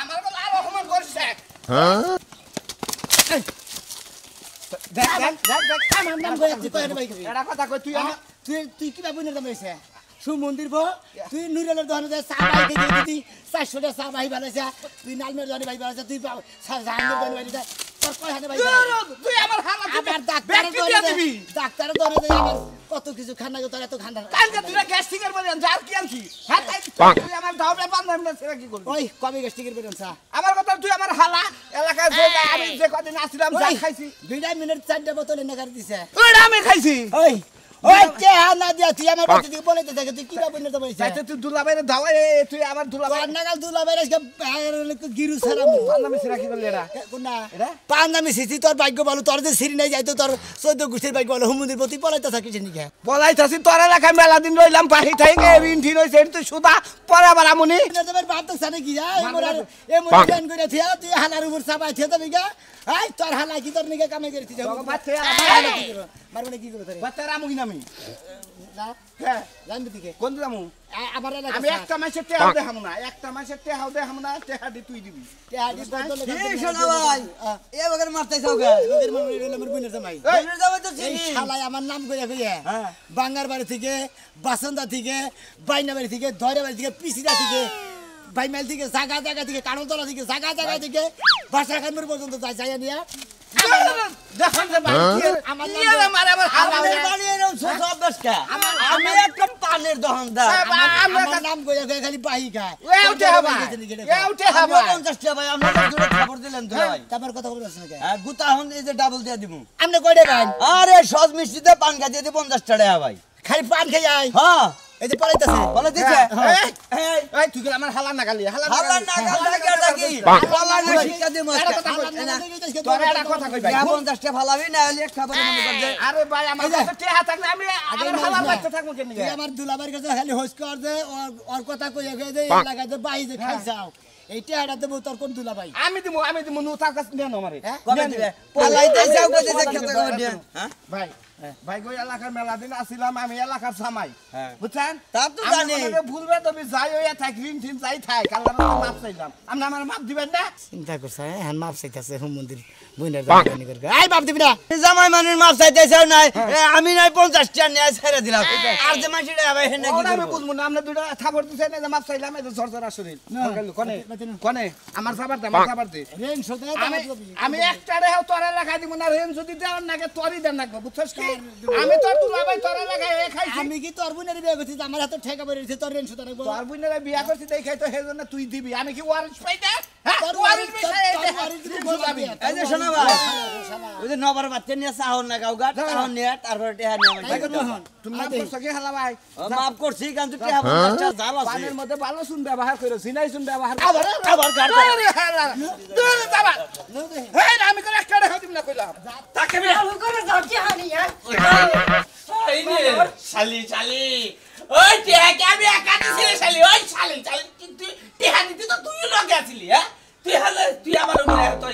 আমার তো আর অপমান করছে হ্যাঁ দেখ দেখ দেখ দেখ আমার নাম কইছি কই ভাই এডা কথা কই তুই তুই কি বাবুনের দাম হইছে সু মন্দির ব তুই নুরেলের দহনে যে চা ভাই দিয়ে দিতি 400 টাকা চা ভাই বানাইছে তুই নালমের দহনে ভাই বানাইছে তুই জাহাঙ্গীর দহনে ভাই তোর কয় হাতে ভাই তুই আমার হালা আমার ডাক্তার দহনে দে আমার কত কিছু খানা গো তোর এত খানা কালকে তুই গ্যাস্ট্রিকের বলেন যার কি আর কি হ্যাঁ তুই আমার দাওবে বান্ধব না সেটা কি করবি ওই কবে গ্যাস্ট্রিকের বলেন চা আমার কথা তুই আমার হালা এলাকায় যে আমি যে কদিন আসছিলাম চা খাইছি 2 মিনিট 4টা বোতল এনে করে দিছে ওইটা আমি খাইছি ওই ওই চা না দিয়া তুই আমার বাড়ি থেকে বলেতে থাকে তুই কি বাবুনের দাম হইছে আচ্ছা তুই দুলাবাইরে দাওয়া তুই আমার দুলাবাই নাগাল দুলাবাইরে গিরু সারাম পান্নামি সিরা কি বললি এরা কোনটা এটা পান্নামি সিসি তোর ভাগ্য ভালো তোর যে সিরি নাই যাইতো তোর 14 গুছির ভাগ্য ভালো হুমুদের প্রতি পলাইতা থাকিস নিকে পলাইতাছি তোর এলাকায় মেলা দিন রইলাম পাহি থাইকে রিনঠি রইছে তুই সুদা পরে আবার আমুনি তোর বাপ তো সানে কি যা এই মোরা গান কইরা থিয়া তুই হালার উপর চাপাই থিয়া তো বিগা এই তোর হালা কি তোর নিকে কামে করিস যাও বাচ্চা মারবনে কি করব তোরে বাচ্চা রামু কি নামি না হ্যাঁ জানবি দিকে কোন রামু আমার এলাকা আমি একটা মাসে টেহাও দেখামু না একটা মাসে টেহাও দেখামু না টেহাডি তুই দিবি টেহাডি বদলে এই শোনা ভাই এ বগের মারতেছাও গা বগের মারবি আমার বুনের জামাই বুনের জামাই তো চিনি এই শালাই আমার নাম কইয়া কইয়া হ্যাঁ বাঙ্গার বাড়ি থেকে বাসন্দা থেকে বাইনা বাড়ি থেকে দয়রা বাড়ি থেকে পিছিরা থেকে বাইমাইল থেকে জায়গা জায়গা থেকে কানতলা থেকে জায়গা জায়গা থেকে বাসা খানপুর পর্যন্ত যাই নিয়া দেখেন যে ভাই আমার নাম মারে আমার হালালে বাড়ি এরও ছোট অভ্যাসটা আমি একটা পানের দহনদার আমার নাম কইয়া খালি পাহি খায় এ উঠে হবে এ উঠে হবে 50 টাকা ভাই আমরা দুটো খবর দিলেন তো ভাই তারপর কথা বলছ না কে হ্যাঁ গুতা হন এই যে ডাবল দিয়া দিমু আপনি কয়টা ভাই আরে সজ মিষ্টিতে পান খা দিয়ে 50 টাকা ভাই খালি পান খাই আই হ্যাঁ এই যে পলাইতাছে পলাইতেছে এই এই তুই আমার হালা না গালি হালা না গালি কি হালা না শিক্ষা দে মাস্টার তোর এটা কথা কই ভাই 50 টাকা ফালাবি না হলে একটা বলে মনে কর যে আরে ভাই আমার কাছে টেহা থাকলে আমি আমার হালা লাগতে থাকবো কেন তুই আমার দুলাবার কাছে খালি হোস কর দে ওর কথা কইয়া কই দে লাগাই দে বাই যে খাই যাও এই টেহাটা দেব তোর কোন দুলা ভাই আমি দিমু নো তার কাছে নেন আমারে কবে দিবে পলাইতে যাও কইতে যে খেতে কবে দে হ্যাঁ ভাই ভাই কই এলাকার মেলা দিন আসিলাম আমি এলাকার সামাই বুঝছেন তা তো জানি আমি ভুলবে তুমি যাই হইয়া থাক রিন টিন যাই থাক আল্লাহর মাপ চাইলাম আপনি আমার মাপ দিবেন না চিন্তা করছ হ্যাঁ মাপ চাইতাছে হুম মন্দির বইনার জানি করে আই মাপ দিবি না জামাই মানের মাপ চাইতেছ নাই আমি নাই 50 টাকা নিয়ে ছেড়ে দিলাম আর যে মাইছিটা ভাই হেনে কি আমি বুঝমু না আপনি দুইটা থাপড় দিছেন না যে মাপ চাইলাম এই ঝরঝরা শরীর কোনে আমার সাবার দে আমার সাবার দে রেন সদে আমি একটা রেও তোরে লাগাই দিব না রেন যদি দেন নাকে তোরই দেন নাকবো বুঝছস কি আমি তোর দুলাভাই তোরে লাগাই খাইছি আমি কি তোর বুনের বিয়া করছি আমার হাতে ঠেকা পড়ে রইছে তোর রেন সুতা রাখবো তোর বুনের বিয়া করছি দেখাই তো হেজন্য তুই দিবি আমি কি ওয়ারিশ পাইতা হ্যাঁ তোর ওয়ারিশ পাইতা তুই বলবি এই যে শোনা ভাই ওই যে নবার বাচ্চা নিয়ে সাহন না গাওগা তাহন নিয়ে তারপর টেহা নিয়ে তুমি মাফ করছ কি হালা ভাই মাফ করছি কারণ তুই টেহা 50 টাকা জাল আছে পানের মধ্যে ভালো শুন ব্যবহার কইরো সিনাই শুন ব্যবহার আবার গাড় আরে হালা তুই যাবা হেই আমি করে একটা রেখা দিম না কইলাম তাকে ভালো করে যাও কি হানি এই নে শালি শালি ওই টেহা কে আমি একা দিছিলি শালি ওই শালি শালি তুই টেহা দিতে তো তুই লগে আছিলি হ্যাঁ তুই আমার তো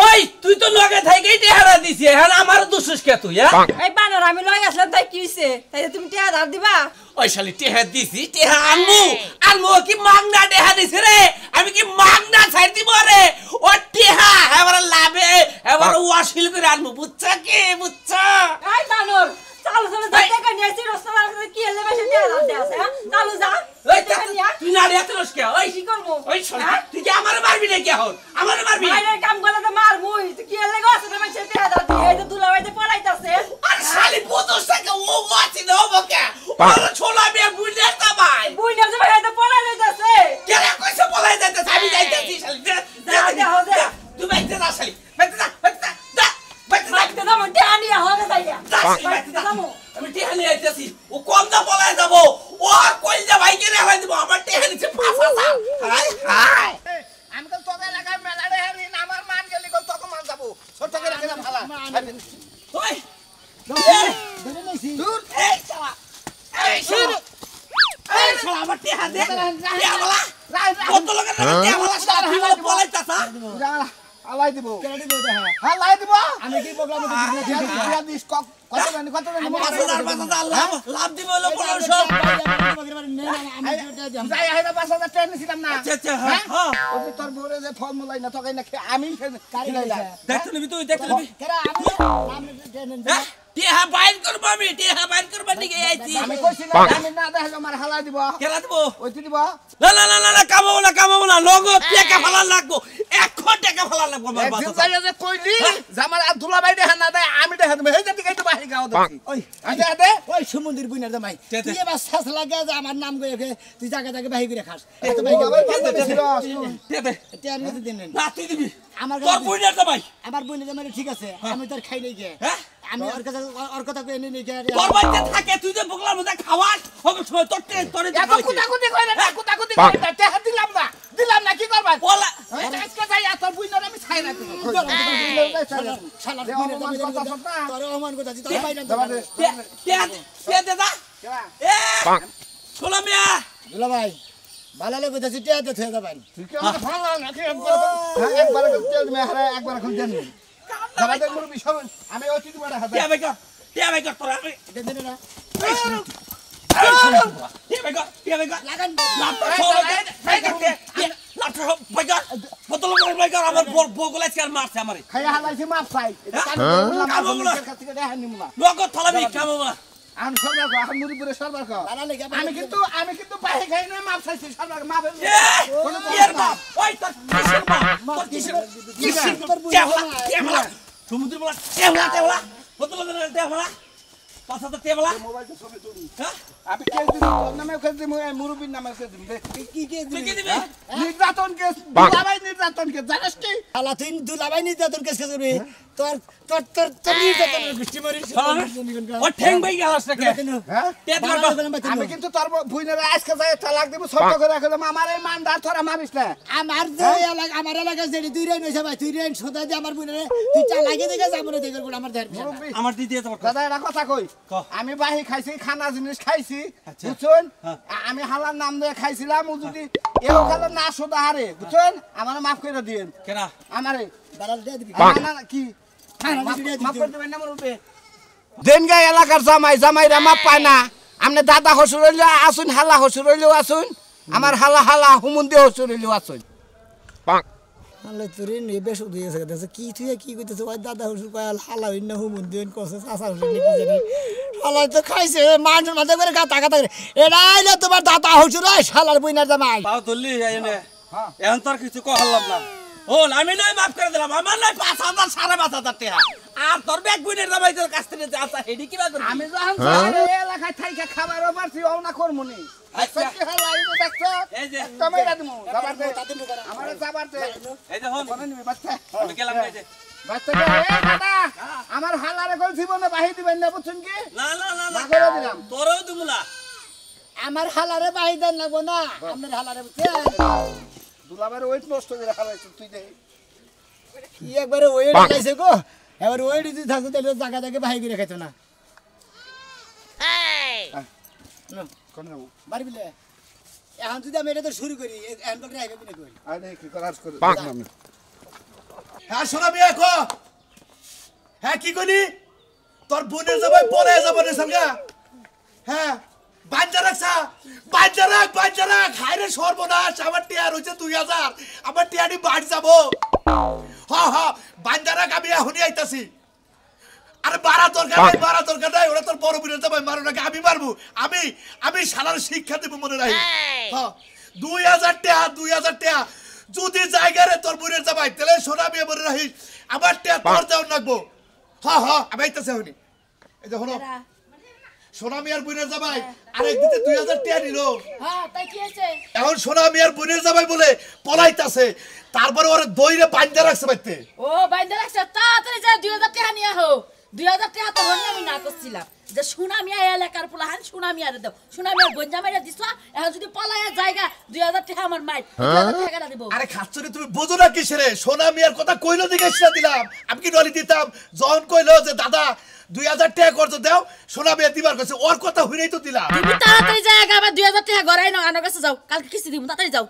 ওই তুই তো লগে থাইকেই টেহারা দিছিস হ্যাঁ আমার দুসুস কে তুই হ্যাঁ এই বানর আমি লই আসলাম তাই কি হইছে তাই তুমি টেহা ধার দিবা ওই শালি টেহা দিছি টেহা আনমু কি মাগনা টেহা দিছে রে আমি কি মাগনা ছাই দিব রে ও টেহা এবারে লাভে এবারে ওয়াশিল করে আনমু বুঝছা কি বুঝছা এই বানর চালু চালু টাকা নিয়ে আসি রাস্তার কাছে কি এলে বেশি টেহা ধার দেয়া আছে চালু যা ওই তুই না রে এতরস কে ওই কি করব ওই শালি তুই কি আমারে মারবি না কি এখন আমারে মারবি আরে কাম করলে তো মারবই তুই কি এলে গো আছে বেশি টেহা ধার দিয়ে এই যে দুলাভাইতে পড়াইতাছে আর শালি বুঝছস থেকে ও ওয়াচি দাও বকে আর ছোলা বে বুইলে তা ভাই বুইনা যে ভাই তো পড়াই যাইতাছে কে রে কইছে পলাই যাইতাছে আমি যাইতাছি শালি দে তুই বাইতে যা শালি বাইতে যা বাইতে দাও টেহা নিয়ে হবে যাইয়া বাইতে দাও আমি টেহা নিয়ে আইতাছি ও কোন দা পলাই যাব ও কইল যা ভাই কে রে হই দিব আমার টেহা নিচে ফাসা হাই হাই আমি তো তোদের লাগাই মেলা রে হেরিন আমার মান গেলি কল তোকে মান যাব ছোট করে রেখে দাম ভালা ওই ধরে নাইছি দূর এই শালা এই শালা আমার টেহা দে টেহা বলা কত লোকের টেহা বলা শালা তুই পলাইতাছ হালাই দিব কেন দিব এটা হ্যাঁ হালাই দিব আমি কি বললাম তো দিস কত জানি 5,000 লাভ দিব হলো 1500 আমি যেটা দিলাম যাই আইনা 5,000 টাকা নিছিলাম না আচ্ছা হ্যাঁ ওই যে তোর বউরে যে ফল মলাই না তোকে না আমি কারি খাইলাম দেখতে নিবি তুই দেখতে নিবি কেরা আমি টেনেন হ্যাঁ টিহা বাইর করব আমি টিহা বাইর করব দিকে আইছি আমি কইছি না আমি না দেখালে আমার হালাই দিব কেলা দিব ওই দিব না কামাবো না নগদ টাকা ফালা লাগবো 100 টাকা ফালা লাগবো আমার একদিন বাবা যাইয়া যে কইলি যে আমার আর দুলাভাই দেখা না দেয় আমি দেখা দেব এই যে দিকে তো বাহি গাও দেখি ওই আচ্ছা দে ওই সমুদ্রের বুইনার জামাই তে। তুই এবার শ্বাস লাগা যে আমার নাম কইকে তুই জায়গা জায়গা বাহি করে খাস এত বাবা, বাহি বাবা, দে, দে, দে। দে এটা আমি তো দিন না তুই দিবি আমার তোর বুইনা তো ভাই আমার বুইনার জামাই ঠিক আছে আমি তোর খাই নাই গে হ্যাঁ আমি ওর কথা কই এনে নাই গে তোর বাড়িতে থাকে তুই যে বগলার মধ্যে খাওয়াস হবে সময় তোর তোরে এত কুতাকুতি কইলে না কুতাকুতি কইলে না টাকা দিলাম না কি করবা বলা আজকে যাই তোর বুইনার আমি ছাই না শালা দে, অপমান কথা শোন না। তোর অপমান কথা তুই তোর বাইরে কে দাদা এ শোলা মিয়া দুলা ভাই ভালো লাগে কইতাছি টিয়া দে থে ভাই ঠিক আছে ভালো না কি একবার তেল মে হারা একবার এখন দেন দাদা দেন মুরবি সব আমি ওই চিঠি বড় হাতে টিয়া বেকর তোর আমি দে দে না টিয়া বেকর লাগান লাপটা সব লাপটা সব বেকর বদল বেকর আমার বগলা চেয়ার মারছে আমারে খাইয়া হালাইছি মাপ চাই নগদ থালাবি কামো না আমি সরবার কো আমি মুরবি সরবার কো ভালো লাগে আমি কিন্তু বাইরে খাই না মাপ চাইছি সরবার মাপ এর বাপ ওই তোর কিসের বাপ তোর কিসের সমুদ্র বলা টেবলা বদল টেবলা 5,000 টেবলা মোবাইলটা ছবি তুলি হ্যাঁ আমি কেস দিই তোর নামে কেস দিই মুরবির নামে কেস দিই কি কি তুই কি দিবি নির্যাতন কেস দুলাভাই নির্যাতন কেস জানিস কি শালা তুই দুলাভাই নি তোর কাছে করবি তোর তোর তোর তোর নির্যাতন গোষ্ঠী মারি ও ঠ্যাং ভাই গেলাস রে হ্যাঁ তে আমি কিন্তু তোর বুইনের আজকে যাই তালাক দিব ছোট করে রাখলাম আমার এই মানদার তোরা মারিস না আমার যে এলাকা আমার এলাকা যেটি তুই রেন হইছে ভাই তুই রেন সোদা দি আমার বুনে তুই চা লাগিয়ে দেখে যা মনে দেখে আমার দের মুরব্বি, আমার দিদি তোমার দাদা একটা কথা কই ক। আমি বাহি খাইছি খানা জিনিস খাইছি আচ্ছা। বুঝছেন হ্যাঁ। আমি হালার নাম দিয়ে খাইছিলাম ও যদি এও কালে না সোদা হারে বুঝছেন আমার মাফ করে দিন কেনা আমারে দাঁড়াল দিয়ে দিবি না না কি হ্যাঁ মাফ করে দেবেন না মুরব্বি দেনগা এলাকার জামাই রে মাপ পায় না আমনে দাদা হসুর হইলেও আসুন হালা হসুর হইলেও আসুন আমার হালা হুমুন্দি হসুর হইলেও আসুন আলে তোর নে বেশ দিয়েছে দেখছে কি তুই কি কইতেছ ওই দাদা হুসুর কয়াল হালা হইনা হুমুন দিন কসে চাচা হুসুর কি জানি হালা তো খাইছে মানুষ মাঝে করে গাতা গাতা করে এরা আইলে তোমার দাদা হুসুর আই শালার বইনার জামাই পাও ধরলি এনে এখন তোর কিছু কহলাম না ও আমি নয় মাফ করে দিলাম আমার নয় 5,000 5,500 টাকা আর তোর ব্যাগ বুইনের দামাই তোর কাছ থেকে আচ্ছা হেডি কি বাদ আমি যখন শহরে এলাকায় থাইকা খাবারও পারছি ও না করমুনি আচ্ছা। আচ্ছা হালা এই যে দেখছো এই যে তুমি রাদমু যাবার দে আমারে যাবার দে এই যে হন কোন নিবি বাচ্চা আমি গেলাম এই যে বাচ্চা এই দাদা আমার হালারে কই জীবনে বাহি দিবেন না বুঝছেন কি না না করে দিলাম তোরও দিমুলা আমার হালারে বাই দেন লাগবো না আপনার হালারে বুঝছেন দুলাবার ওয়েট নষ্ট করে হালাইছ তুই দে কি একবারে ওয়েট লাগাইছে গো এবার ওয়েট যদি থাকতো তাহলে জায়গা জায়গা বাই করে খাইতো না কোন নাম বাড়ি বিলে এখন যদি আমি এটা তো শুরু করি এখন তো ড্রাইভার বিলে করি আরে কি করার করে আমি হ্যাঁ শোনা মিয়া কো হ্যাঁ কি কইলি তোর বোনের যাবে পরে যাবে রে সঙ্গা হ্যাঁ বাঞ্জা রাখ হাইরে সর্বনাশ আমার টিয়ার হইছে 2000 আমার টিয়াটি বাড়ি যাব হ্যাঁ বাঞ্জা রাখ আমি এখনই আইতাছি আরে বাড়া দরকার নাই ওরা তোর বড় বোনের যাবে মারো নাকি আমি মারবো আমি শালার শিক্ষা দেব মনে রাখি হ্যাঁ 2000 টাকা যদি জায়গারে তোর বোনের যাবাই তাহলে সোনা বিয়ে মনে রাখিস আমার টিয়া তোর দেওয়ার লাগবো হ্যাঁ আমি আইতাছি এখনই এই যে হলো সোনা মিয়ার বোনের জামাই আরেক দিতে 2000 টাকা নিল হ্যাঁ তাই কি হয়েছে এখন সোনা মিয়ার বোনের জামাই বলে পলাইতাছে তারপরে ওরে দইরে বাঁধা রাখছে বাইতে ও বাইন্দা রাখছে তাড়াতাড়ি যা 2000 টাকা নিয়ে আহো 2000 টাকা তো হনি আমি না করছিলাম যে সুনামিয়া এলাকার পোলাহান সুনামিয়ারে দাও সুনামিয়ার গঞ্জামাইরা দিছ এখন যদি পলায়া জায়গা 2000 টাকা আমার মাই 2000 টাকা দেব আরে খাচ্ছরে তুমি বোঝো না কিসেরে সোনা মিয়ার কথা কইলো দিকে এসে দিলাম আমি কি নলি দিতাম যখন কইলো যে দাদা 2000 টাকা করতে দাও সোনা বিয়া দিবার কাছে ওর কথা হইরাই তো দিলা তুমি তাড়াতাড়ি যাও আবার 2000 টাকা গড়াই নাও আনার কাছে যাও কালকে কিস্তি দিব তাড়াতাড়ি যাও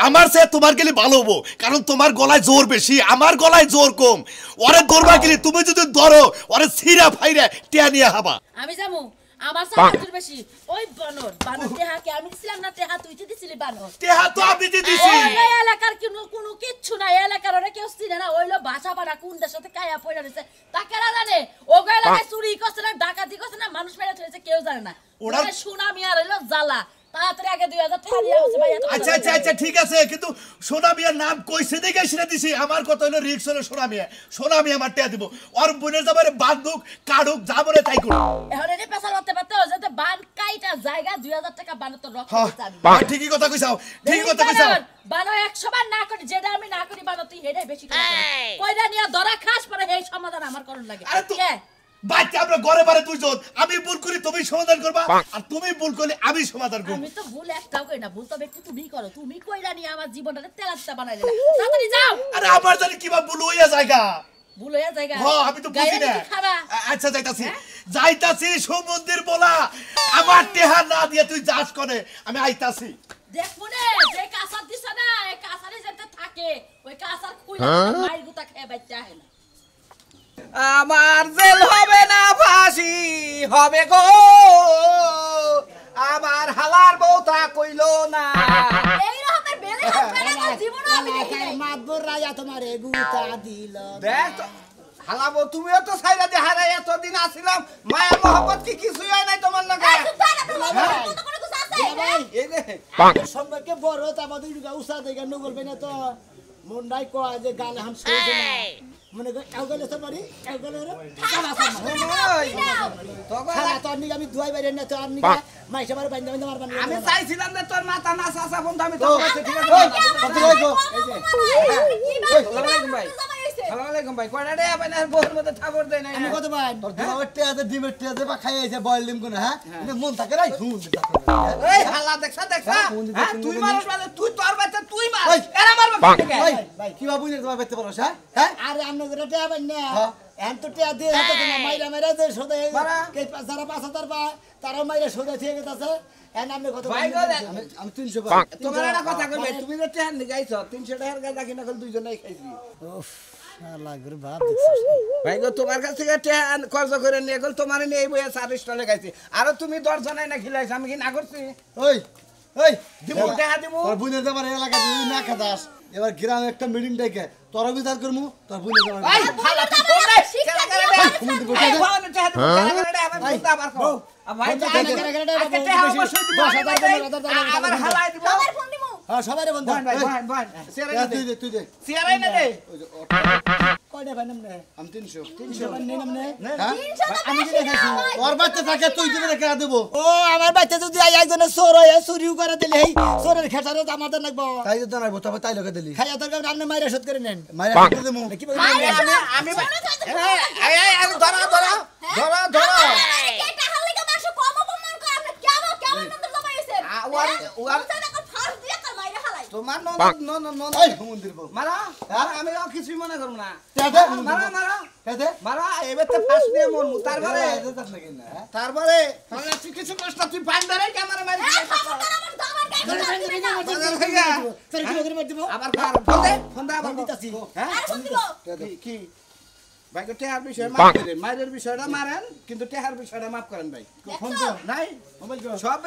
আমার চাই তোমার গেলে ভালো হবো কারণ তোমার গলায় জোর বেশি আমার গলায় জোর কম ওরে দৌড়বা গেলে তুমি যদি ধরো ওরে ছিঁড়া ফাইরা টিয়া নিয়ে হাবা আমি যাবো আমার সাহায্য বেশি ওই বানর টেহাকে আমি দিছিলাম না টেহা তুই দিছিলি বানর টেহা তো আমি দিছি এই এলাকার কোনো কিচ্ছু না এলাকার ওরা কেউ চিনে না ওইলো ভাষা পাড়া কোন দেশের সাথে কায়া পয়লা রয়েছে তাকে না জানে ওগো এলাকায় চুরি করছে না ডাকাতি করছে না মানুষ মেরে ধরেছে কেউ জানে না ওরা সুনামি আর হইলো জ্বালা তাড়াতাড়ি আগে 2000 টাকা দিয়া হচ্ছে ভাই আচ্ছা ঠিক আছে কিন্তু সোনা মিয়ার নাম কইছে দেখে সেটা দিছি আমার কথা হলো রিক্স হলো সোনা মিয়া আমার টাকা দিব আর বোনের যাবারে বান্দুক কাড়ুক যাবরে তাই করো এখন এনে পেছাল করতে পারতে ও যাতে বান কাইটা জায়গা 2000 টাকা বান তো রক্ত ঠিকই কথা কইছাও বানো 100 বার না করি যেটা আমি না করি বানো তুই হেডে বেশি করে কইরা নিয়া ধরা খাস পরে এই সমাধান আমার করন লাগে বাচ্চা আমরা ঘরে বারে দুইজন আমি ভুল করি তুমি সমাধান করবা আর তুমি ভুল করলে আমি সমাধান করব আমি তো ভুল একটাও করি না ভুল তো ব্যক্তি তুমি করো তুমি কইরা নিয়ে আমার জীবনটাকে তেলাচ্ছা বানাইলে তাড়াতাড়ি যাও আরে আমার জানি কিবা ভুল হইয়া জায়গা ভুল হইয়া জায়গা হ্যাঁ আমি তো বুঝি না আচ্ছা যাইতাছি সমুদ্রের বলা আমার টেহা না দিয়ে তুই যাস করে আমি আইতাছি দেখ মনে যে কাসার দিছ না এই কাসারে যেতে থাকে ওই কাসার খুইলা মাইর গুতা খেয়ে বাচ্চা হয় না আমার জেল হবে না ফাঁসি হবে গো আমার হালার বউটা কইলো না এই রকমের বেলে হাতে না জীবন আমি দেখি নাই মাতবর রাজা তোমারে গুতা দিল দেখ হালাবো তুমিও তো সাইরা দে হারাই এতদিন আসিলাম মায়া মোহব্বত কি কিছুই হয় নাই তোমার নাকি এই রে সম্পর্কে বড় তা আমাদের উসা দেখে নগলবে না তো মন নাই কয় যে গালে হাম সইছে না মনে কর এও গেলে সবারই এও গেলে রে খালা তো আমি দুয়াই বাইরে না তো আমি মাইসা বারে বাইন্দা বাইন্দা মারবানি আমি চাইছিলাম যে তোর মাথা না চাচা বন্ধু আমি তো ঠিক আছে আসসালামু আলাইকুম ভাই কয়টা রে আপনি বউর মধ্যে ঠাকুর দেয় না আমি কত ভাই তোর দুয়ারতে আছে ডিমের তে বা খাই আইছে বয়েল ডিম কোন হ্যাঁ মন থাকে রাই হুন এই হালা দেখছা হ্যাঁ তুই মারস মানে তুই তোর বাচ্চা তুই মার এরা মারবা ঠিক আছে ভাই কি বাবু নিয়ে তোমার বাইতে পারছ হ্যাঁ আরে আমনে করে তে আবেন না এন তো তে দিয়ে হাতে না মাইরা মাইরা যে সদা কে যারা 5000 পা তারা মাইরা সদা থেকে গেছে এন আমনে কত ভাই আমি 300 পাই তোমার একটা কথা কইবে তুমি তো ট্রেন গাইছো 300 টাকার গাদা কিনা কল দুইজনেই খাইছি উফ শালা গুর বাপ দেখছিস ভাই গো তোমার কাছ থেকে ট্রেন খরচ করে নিয়ে গেল তোমার নিয়ে এই বইয়া 4 স্টলে গাইছি আর তুমি 10 জনাই না খিলাইছ আমি কি না করছি ওই ওই দিমু টাকা দিমু তোর বুনের যাবার এলাকা দিই না খাদাস এবার গ্রামে একটা মিটিং ডেকে তোর বিচার করমু তোর বুনের যাবার ভাই ফালা তুই কোন রে কেন করে রে এই ফোন টাকা দিমু কেন করে রে আমি বুঝতে আবার কো ভাই আজকে টাকা আমার সই দিব 10000 আবার হালাই দিব আমার ফোন দিমু হ্যাঁ সবারে বন্ধ ভাই তুই দে সিয়ারাই না দে কয়টা ভাই নামনে আমি 300 300 ভাই নেই নামনে হ্যাঁ আমি কি দেখাইছি তোর বাচ্চা থাকে তুই দিবে রেখে দেব ও আমার বাচ্চা যদি একজনে চোর হয়ে চুরিও করে দিলে এই চোরের খেসারে আমাদের লাগবো তাই তো জানাইবো তবে তাই লগে দিলি খাইয়া তোর আপনি মাইরা শোধ করে নেন মাইরা করে দেবো কি আমি এই ধরা ধরা ধরা ধরা কেটা হালে কা মাসে কম অপমান করে আপনি কেমন নন্দর জমা হইছে ওয়ার টাকা ফাস দিয়া তার মাইরা হালাই তোমার নন এই মন্দির বউ মারা আমি কিছুই মনে করব না কেদে মারা মারা কেদে মারা এবার তো ফাঁস দিয়ে মরমু তারপরে তারপরে তুই কিছু কষ্ট তুই পাইন ধরে ক্যামেরা মারি আমার দামার গায় আবার ফোন দে আবার দিতাছি হ্যাঁ আর ফোন দিব কি ভাই তো টেহার বিষয় মাফ করেন মায়ের বিষয়টা মারেন কিন্তু টেহার বিষয়টা মাফ করেন ভাই ফোন দাও নাই মোবাইল দাও সব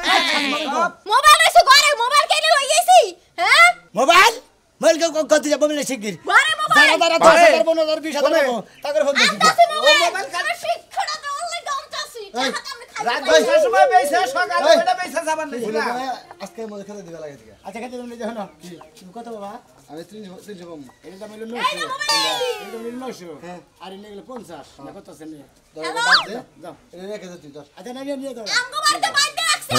মোবাইল রেছে ঘরে মোবাইল কেনে হই গেছি হ্যাঁ মোবাইল মোবাইল কে কত যাব বলে শিগগির ঘরে মোবাইল যারা 10000 15,000 20,000 দেবো তাদের ফোন দিছি ও মোবাইল কাট শিক্ষাটা তো অনলাইন গামতাছি টাকা আমরা খাই রাত 10টার সময় বেইছে সকালে বেটা বেইছে যাবার নাই না আজকে মধ্যে খেতে দিবা লাগে থেকে আচ্ছা খেতে তুমি দেখো না তুমি কত বাবা আমি 300 পাবো এটা তো মিলন এই যে মোবাইল এটা মিলন 900 আর এনে গেলে 50 না কত আছে নে যাও এটা রেখে দে তুই ধর আচ্ছা না নিয়ে দাও আমগো বাড়িতে বাইতে রাখছে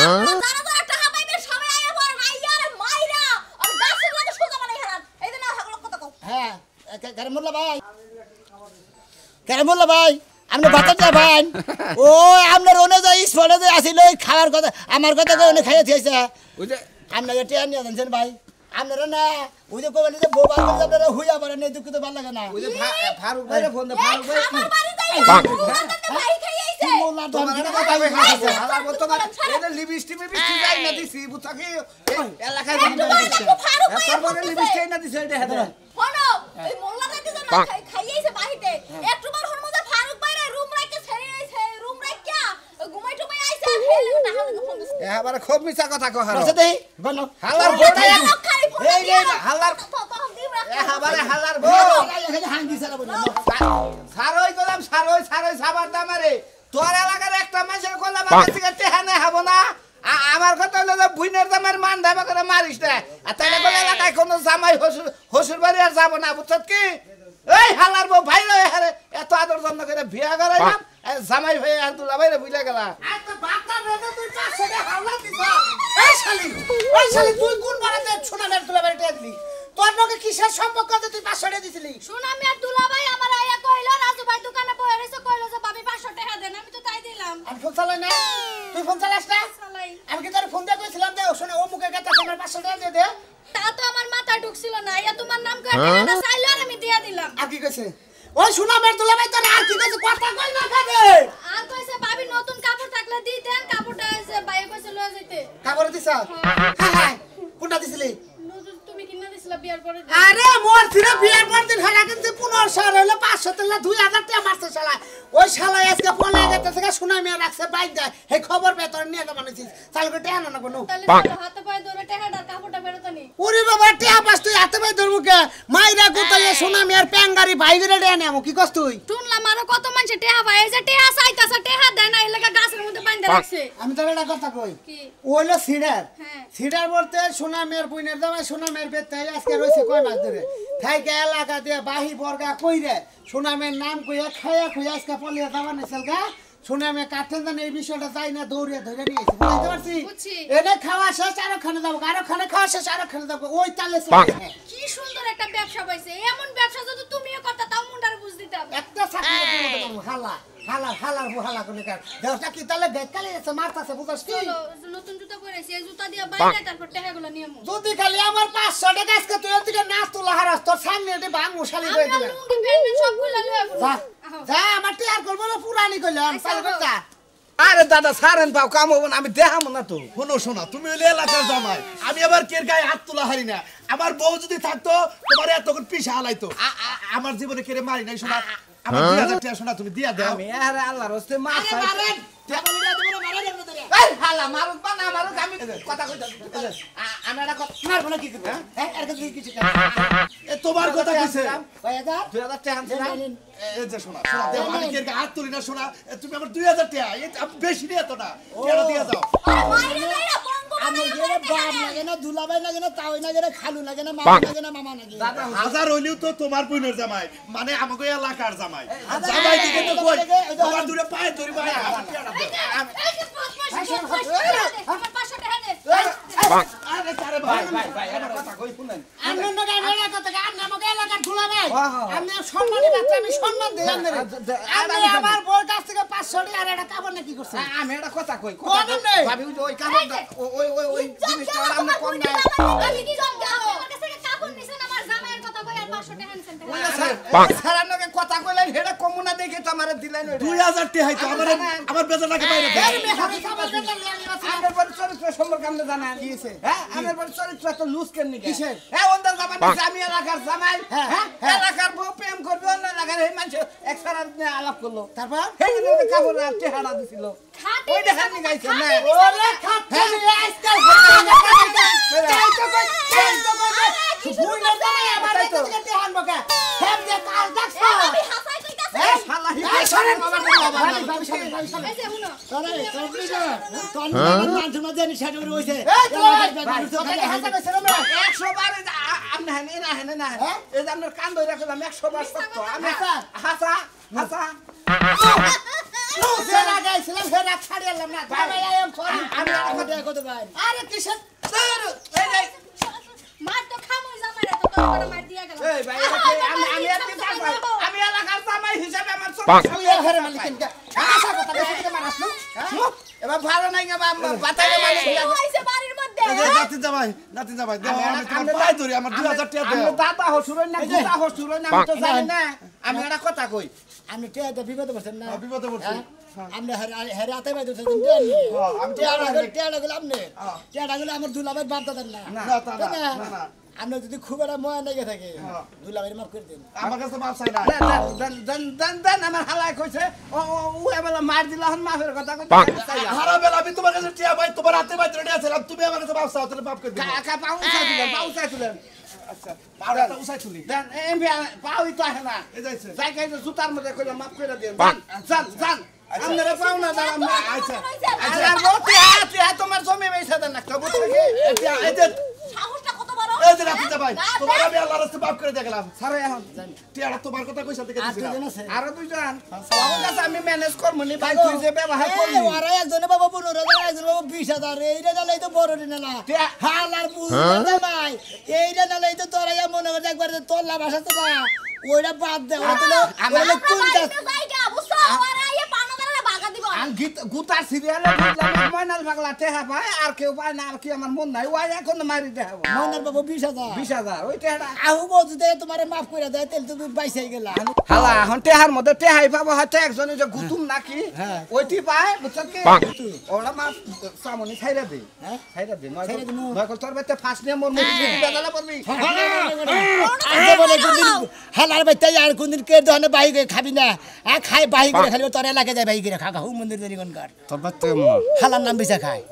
যারা টাকা পাইবে সবাই আয়া পড়ে আইয়ারে মাইরা আর গাছের লাগে সোজা বানাই হারান এই যে না হাগলো কত কও হ্যাঁ কারামুল্লাহ ভাই কারামুল্লাহ ভাই আপনি বাচ্চাটা ভাই ও আপনার অনুযায়ী স্পটে যে আসিল ওই খাওয়ার কথা আমার কথা কই উনি খাইয়ে দিয়েছে ওই যে আপনাকে টিয়া নিয়ে জানছেন ভাই আপনারা না ওই যে কোবালি যে বউ বান্ধব আপনারা হুইয়া পারেন এই দুঃখ তো ভালো লাগে না ওই যে ফারুক ভাইরে ফোন দে ফারুক ভাই আমার বাড়িতে আইছে ভাই খাই আইছে মোল্লা তোমার দম কথা কইবে খাইছে হালার মত তোমার এই যে লিপস্টিক মিষ্টি যাই না দিছি বুঝা কি এলাকায় বন্ধ দিছে তোর বড় লিপস্টিক না দিছে এটা হেদা শোনো এই মোল্লা রাতে যে খাই আইছে বাহিতে একটু বার হর মধ্যে ফারুক ভাই রুম রাখতে ছেড়ে আইছে রুম রাখিয়া ঘুমাই টুমাই আইছে হেলে না হালে ফোন দিছে এবারে খুব মিছা কথা কহ হারো আচ্ছা দেই বলো হালার বড় এই যে হালার এবারে হালার বউ এখানে হাঙ্গি সারা বলো সারই গলাম সারই সাবার দামারে তোর এলাকার একটা মানুষের কলা বাবা থেকে টেহানে হবো না আমার কথা হলো যে বুইনের জামাইয়ের মান ধাবা করে মারিস না আর তাহলে বলে এলাকায় কোনো জামাই হসুর বাড়ি আর যাবো না বুঝছত কি এই হালার বউ ভাই রে হারে এত আদর যত্ন করে বিয়া করাইলাম জামাই হয়ে আর তুলা বাইরে বুঝলে গেলা তুই কোন বাড়াতে সোনালের তুলা বাড়িতে দিলি তোর লগে কিসের সম্পর্ক আছে তুই 500 টাকা দিছিলি সুনামি আর দুলা ভাই আমার আয়া কইলো রাজু ভাই দোকানে বসে রইছে কইলো যে ভাবি 500 টাকা দেন আমি তো তাই দিলাম আমি ফোন চালাই না তুই ফোন চালাস না চালাই আমি কি তোর ফোন দিয়ে কইছিলাম যে শুনে ও মুখে কথা আমার 500 টাকা দিয়ে দে তা তো আমার মাথায় ঢুকছিল না ইয়া তোমার নাম কই টাকাটা চাইলো আর আমি দিয়া দিলাম আর কি কইছে ওই সোনামের তুলা ভাই তোর আর কি কইছে কথা কই না কানে আর কইছে ভাবি নতুন কাপড় থাকলে দি দেন কাপড়টা এসে ভাই কইছে লয়ে যেতে কাপড় দিছা হ্যাঁ কোনটা দিছিলি নতুন তুমি কিনা দিছিলা বিয়ার পরে আরে মোর ফিরে বিয়ার পর দিন হারা কিন্তু 1500 হইলো 500 তেলা 2000 টাকা মারছে শালা ওই শালা আজকে পলে গেছে থেকে সোনামি রাখছে বাইক দেয় এই খবর পে তোর নিয়ে বানাইছিস তাহলে কো টাকা না কোনো তাহলে হাতে পায়ে ধরে টাকাটা কাপড়টা বেরোতো নি ওরে বাবা টিয়া পাস তুই হাতে পাই ধরবো কে মাইরা গুতালে সোনামি আর প্যাঙ্গারি ভাই গরে দেয় না কি কস তুই শুনলাম আরো কত মানুষ টেহা ভাই এই যে টেহা চাইতাছে টেহা দেয় না এলাকা গাছের মধ্যে বাইন্ধে রাখছে আমি তোর একটা কথা কই কি ওইলো সিডার হ্যাঁ। সিডার বলতে সোনামের বুইনের দামে সোনামের বেতে আজকে রইছে কয় মাস ধরে থাইকে এলাকা দিয়ে বাহি বর্গা কইরে সোনামের নাম কইয়া খায়া খুইয়া আজকে পলিয়া দাবা নেছিল গা সোনামে কাটেন জানে এই বিষয়টা যাই না দৌড়িয়ে ধরে নিয়ে এসে বুঝতে পারছি বুঝছি। এনে খাওয়া শেষ আরো খানে যাবো আরো খানে খাওয়া শেষ আরো খানে যাবো ওই তালে চলে কি সুন্দর একটা ব্যবসা পাইছে এমন ব্যবসা যদি তুমিও করতে তাও মুন্ডার বুঝ দিতাম একটা চাকরি করতে পারবো হালা হালা হালার হালা করে কার দেওটা কি তালে বেকালে এসে মারতাছে বুঝছ কি চলো নতুন জুতা পরেছি এই জুতা দিয়ে বাইরে তারপর টাকাগুলো নিয়ে মু যদি খালি আমার 500 টাকা আজকে তুই এদিকে না তোলা হারাস তোর সামনে এটি ভাঙ মশালি করে আমরা দিবে লুঙ্গি প্যান্ট সবগুলো লয়ে যা যা আমার টিয়ার করবো না পুরানি কইলাম চাল করে যা আরে দাদা সারেন পাও কাম হবো না আমি দেখাবো না তো শোনো শোনা তুমি হলে এলাকার জামাই আমি আবার কের গায়ে হাত তোলা হারি না আমার বউ যদি থাকতো তোমার এতক্ষণ পিছা হালাইতো আমার জীবনে কেড়ে মারি নাই শোনা আমার 2000 টাকা শোনা তুমি দিয়া দাও আমি আরে আল্লাহর হস্তে মাছ আরে মারেন টেবল দিয়া দেবো না মারেন এমন ধরে এই হালা মারুক বা না মারুক আমি কথা কইতাছি আমি একটা কথা মারবো না কি করব হ্যাঁ আর কিছু কিছু এ তোমার কথা কইছে কয় হাজার 2000 টাকা আনছি না এই যে শোনা শোনা দেখো আমি কের গায়ে হাত তুলি না শোনা তুমি আমার 2000 টাকা আমি বেশি নিয়ে তো না টাকা দিয়া দাও বাইরে যাইরা বন্ধ আমি গেলে বাপ লাগে না দুলাভাই লাগে না তাওই লাগে না খালু লাগে না মামা লাগে না মামা লাগে দাদা হাজার হইলেও তো তোমার বোনের জামাই মানে আমাকে এলাকার জামাই জামাই দিকে তো কই তোমার দূরে পায়ে ধরি ভাই আমার টাকা দাও এই যে আমার 500 টাকা দে আরে তারে ভাই ভাই ভাই একটা কথা কই শুনেন আমি না গায়ে কথা আমি আমাকে এলাকার দুলাভাই হ্যাঁ, হ্যাঁ। আমি সম্মানী পাত্র আমি সম্মান দেই আপনারে আমি আমার বউর কাছ থেকে 500 টাকা আর একটা কাপড় না কি করছে আমি একটা কথা কই কোন নেই? ভাবি ওই কামটা ওই জিনিসটা আমরা কম নাই আমি কি জানি আমার কাছে কাপড় নিছেন আমার জামাইয়ের কথা কই আর 500 টাকা নিছেন সারার লগে কথা কইলেন হেডা কমুনা দেখে তো আমারে দিলেন 2000 টাকা হইতো আমার বেতন টাকা বাইরে দাও আমি কাপড় দিতে আমি আছে আমার বাড়ি চরিত্র সম্পর্কে আপনি জানেন কি হইছে হ্যাঁ আমার বাড়ি চরিত্র তো লুজ কেন নি কিসের? হ্যাঁ ওন্দার জামাই আমি এলাকার জামাই হ্যাঁ এলাকার বউ প্রেম করবে অন্য এলাকার এই মানুষ একসারা আলাপ করলো তারপর সেই জন্য কাপড় আর চেহারা দিছিল খাটি ওই দেখেন নি গাইছে না ওরে খাচ্ছি আজকাল চাই তো কই ভুই না জামাই আমার তাই তো। থেকে দেহান বকা হেম যে কাল দেখছ আমি হাসাই কইতাছি এই শালা এই শোনেন বাবা ভাবি ভাবি শোনেন ভাবি শোনেন এই যে শুনো শোনেন তুমি না তোর মানুষ মধ্যে নিশাড় করে হইছে এই তো তোকে হাসা কইছে রে 100 বার আপনি হেন না হেন না এই যে আপনার কান ধরে রাখলাম 100 বার সত্য আমি হাসা হাসা নো সেরা গাইছিলাম সেরা ছাড়িলাম না ভাই আই এম সরি আমি কথা কত ভাই আরে কিসের এই মার তো খামই জামাইরা তো তোর করে মার দিয়া গেল এই ভাই আমি আর কি জামাই আমি এলাকার জামাই হিসাবে আমার সব তুই এর ঘরে মালিক কেন আশা কথা বেশি করে মারাস নো এবার ভালো নাই বাতালে মানে হইছে বাড়ির মধ্যে এই যে নাতিন জামাই দেও আমি তোমার পায়ে ধরি আমার 2000 টাকা আমি দাও দাদা হসুরই না গুতা হসুরই না আমি তো জানি না আমি একটা কথা কই আপনি টিয়াতে বিপদে পড়ছেন না বিপদে পড়ছি আপনি হেরে আতে বাইতে আমি টিয়াটা গেলে আপনি টিয়াটা গেলে আমার দুলাভাই বাদ দেন না না তা না আপনি যদি খুব একটা ময়া লেগে থাকে দুলাভাই মাফ করে দিন আমার কাছে মাপ চাই না দেন আমার হালাই কইছে ও এবেলা মার দিলা হন মাফের কথা কই হারা বেলা আমি তোমার কাছে টিয়া ভাই তোমার হাতে ভাই ধরে আছিলাম তুমি আমার কাছে মাপ চাও তাহলে মাপ করে দিও কাকা পাউসা দিলেন আচ্ছা পাউডারটা উসাই তুলি দেন এমবি পাউই তো আহে না এই যাইছে জায়গায় যে জুতার মধ্যে কইলা মাফ করে দেন জান আপনারা পাও না দাঁড়াম না আচ্ছা আচ্ছা বলতে তোমার জমি বেচা দেন না কবুত থেকে এই যে সাহসটা কত বড় এই যে নাতিন জামাই তোমার আমি আল্লাহর রাস্তায় মাপ করে দেখলাম সারে এখন টিয়াটা তোমার কথা কইছা থেকে দিছিলাম আরো দুইজন আমার কাছে আমি ম্যানেজ করব নি ভাই তুই যে ব্যবহার করলি ওরা একজনে বাবা 15,000 একজনে বাবা 20,000 এইটা নালাই তো বড় রে না হালার বুঝে ভাই এইটা নালাই তো তোরা মনে করে একবার তোর লাভ আসা তো না ওইটা বাদ দে ওরা কোনটা জায়গা বুঝছো ওরা এই পানাদারে ভাগা দিব আর গুতার সিরিয়ালে দেখলাম ময়নাল পাগলা টেহা পায় আর কেউ পায় না আর কি আমার মন নাই ওই এখন মারি দেখাবো মনের বাবা 20,000 20,000 ওই টেহাটা আহু বলতে দে তোমারে মাফ করে দেয় তেল তুমি বাইসাই গেলা হালা এখন টেহার মধ্যে টেহাই পাবো হয়তো একজনে যে গুতুম নাকি ওইটি পায় বুঝছেন কি ওরা মা সামনে ছাইরা দে হ্যাঁ ছাইরা দে নয় ছাইরা দিমু। নয় তোর বেতে ফার্স্ট নিয়ে মোর মুখে বেদালা পড়বি আগে বলে কোনদিন হালার বাইতে আর কোনদিন কে দহনে বাহি করে খাবি না খাই বাহি করে খালি তোর এলাকায় যায় বাহি করে খা খা মন্দির দেরি কোন কার তোর বেতে হালার নাম বিছা খায়